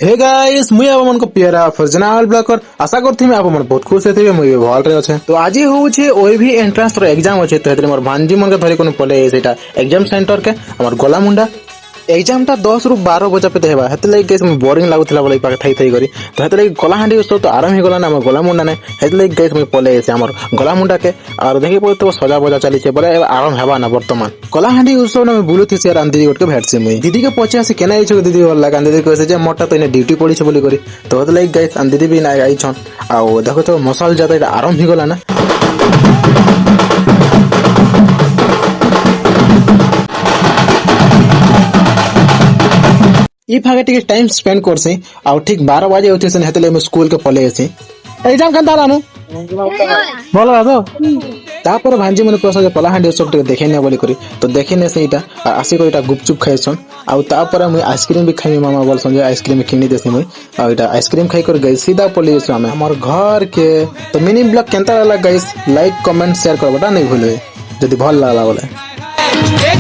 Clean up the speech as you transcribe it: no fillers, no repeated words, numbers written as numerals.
Hey guys मुई आप मन को प्यारा फर्जनाल ब्लॉकर आशा करथि मैं आप मन बहुत खुश हेथिबे मुई भल रे अछि। तो आज होउछे ओएवी एंट्रेंस रो एग्जाम अछि। तो हेतरे मोर भांजी मन के धरि कोन पले सेटा एग्जाम सेंटर के हमर गोलामुंडा एग्जाम टा 10 रु 12 बजे पे हेबा हेते लागि गाइस मैं बोरिंग लागुथला बोले पाके थाई थाई करी। तो हेते लागि कलाहांडी उत्सव तो आरंभ हो गला ना हमर गोलामुंडा ने हेते लागि गाइस मैं पले से हमर गोलामुंडा के और देखि पड़े तो सजा बजा चली छे बोले आरंभ हेबा ना वर्तमान कलाहांडी उत्सव ना मैं बुलुथि से राम दीदी गोट के भेट से मुई दीदी के पछे आसे केना आइछो दीदी बोल लगा दीदी कहसे जे मोटा तो इने ड्यूटी पड़ी छे बोली करी। तो हेते लागि गाइस आन दीदी भी ना आई छन आ देखो तो मसाल जाता आरंभ हो गला ना। ई फागे टिके टाइम स्पेंड करसी आ ठीक 12 बजे उठेसन हेतले मैं स्कूल के पले आसी एग्जाम कंता रानु बोला तो तापर भांजी मन प्रसाद कलाहांडी उत्सव टिके देखेने बोली करी। तो देखेने से इटा आसी को इटा गुपचुप खाइसन आ तापर मैं आइसक्रीम भी खाई मामा बोल संजे आइसक्रीम किनी देसी मैं आ इटा आइसक्रीम खाई कर गई सीधा पले आसी हमर घर के। तो मिनी ब्लॉग केनता लागला गाइस लाइक कमेंट शेयर करबटा नहीं भूलबे जदी भल लागला बोले।